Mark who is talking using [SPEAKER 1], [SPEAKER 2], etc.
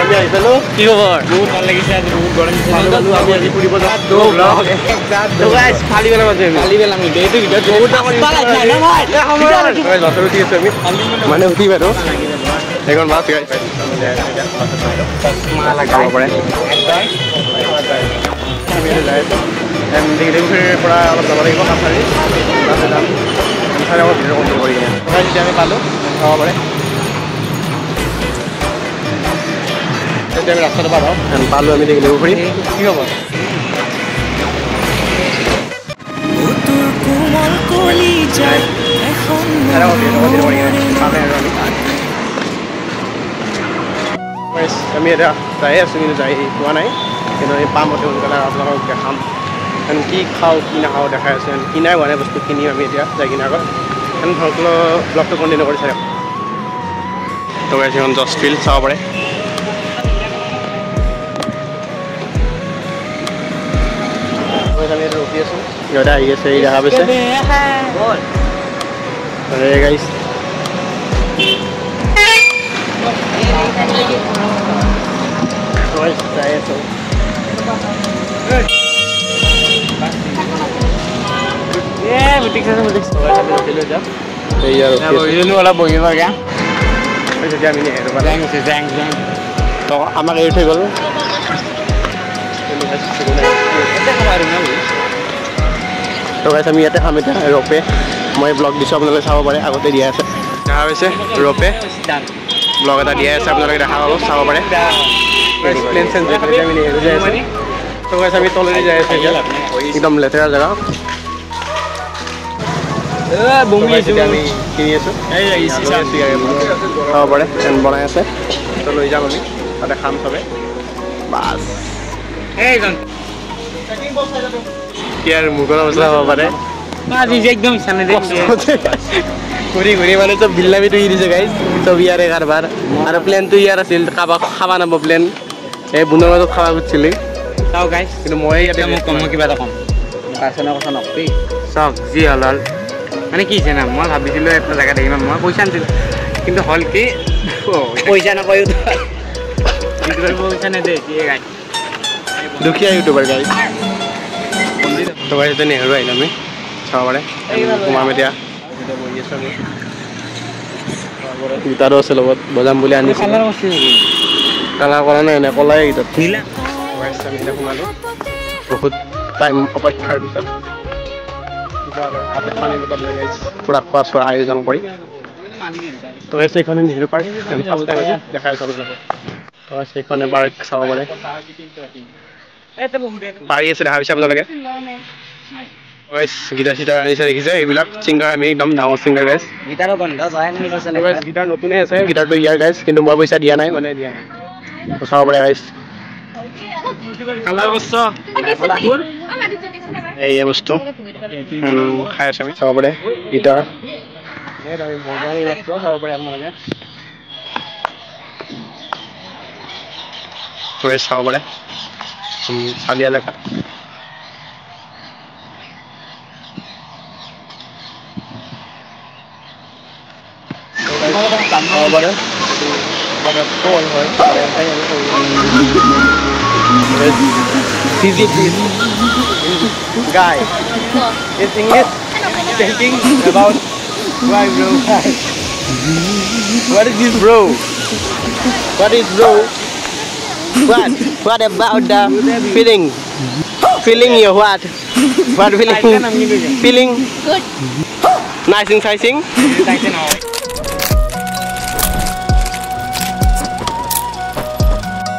[SPEAKER 1] আমি আহিছিলোঁ কি খবৰ বহুত ভাল লাগিছে আজি বহুত গৰম দিছে আমি আজি ফুৰিব মানে উঠিম আৰু এখন মাছ গাব পাৰে পৰা অলপ যাব লাগিব কাছাৰী যাম ভিডিঅ' কণ্ট্ৰল কৰি কিনে যেতিয়া আমি পালোঁ চাব পাৰে তেতিয়া আমি ৰাস্তাটো পাৰ হওঁ পালোঁ আমি দেখিলোঁ ফুৰি কি হ'ব আমি এতিয়া যাই আছোঁ কিন্তু যাই পোৱা নাই কিন্তু আমি পাম অতি সোনকালে আপোনালোকক দেখাম কি খাওঁ কি নাখাওঁ দেখাই আছোঁ কিনাই হোৱা নাই বস্তু কিনিম আমি এতিয়া যাই কিনে আগত ব্লগটো কণ্টিনিউ কৰি চাই তো এখন জষ্ট ফিল্ড চাব পাৰে আমি ৰখি আছোঁ সিহঁতে আহি আছে এই দেখা পাইছে গাইছ যাই আছোঁ আমাক এৰি থৈ গ'ল আমি ইয়াতে খাম এতিয়া ৰপে মই ব্লগ দিছোঁ আপোনালোকে চাব পাৰে আগতে দিয়া আছে দেখা হৈছে ৰপে ব্লগ এটা দিয়া আছে আপোনালোকে দেখা পাব চাব পাৰে আমি তলেদি যাই আছোঁ একদম লেতেৰা জেগা আমি কিনি আছোঁ চাব পাৰে বনাই আছে তো লৈ যাম আমি তাতে খাম চবে বাছ কি আৰু মুখৰ মছলা হ'ব পাৰে একদম ঘূৰি ঘূৰি মানে চব বিল্লামিটো ই দিছে গাইজ চব ইয়াৰে কাৰবাৰ আৰু প্লেনটো ইয়াৰ আছিল কাৰোবাক খাবা নাব প্লেন এই বুনৰ মাজত খাব খুজিছিলি চাওঁ গাইজ কিন্তু মই ইয়াতে মোক কম কিবা এটা ক'ম পাৰ্চনৰ কথা নকবি চাওক যি হ'ল হ'ল মানে কি হৈছে না মই ভাবিছিলোঁ এটা জেগা দেখিম মই পইচা আনিছিলোঁ কিন্তু হ'ল কি পইচা নকয় পইচা নেদে কি গাই দুখীয়া ইউটিউবাৰ গাইজ তো গাইজ এতিয়া নেহেৰু আহিলোঁ আমি চাব পাৰে সোমাম এতিয়া গীটাৰো আছে লগত বজাম বুলি আনিছোঁ কালাৰ কৰা নাই এনে কলাই গীটাৰ আমি এতিয়া সোমালোঁ বহুত টাইম অপেক্ষাৰ পিছত পানী বটল লৈ পুৰা খোৱা চোৱা আয়োজন কৰি তো সেইখনে নেহেৰু পাৰ্ক দেখাই চাব যাব তো সেইখনে পাৰ্ক চাব পাৰে পাৰি আছে দেখা পাইছে আপোনালোকে গীটাৰ চিটাৰ আনিছে দেখিছে এইবিলাক ছিংগাৰ আমি একদম ডাঙৰ ছিংগাৰ গাইজ গীটাৰ নতুনে আছে গীটাৰটো ইয়াৰ গাইজ কিন্তু মই পইচা দিয়া নাই মানে দিয়া নাই চাব পাৰে গাইজ এই বস্তু খাই আছে আমি চাব পাৰে গীটাৰ চাব পাৰে আপোনালোকে চাব পাৰে চালি এলেকা guy is English thinking about why bro what is this bro what is bro what about the feeling your what feeling good nice and exciting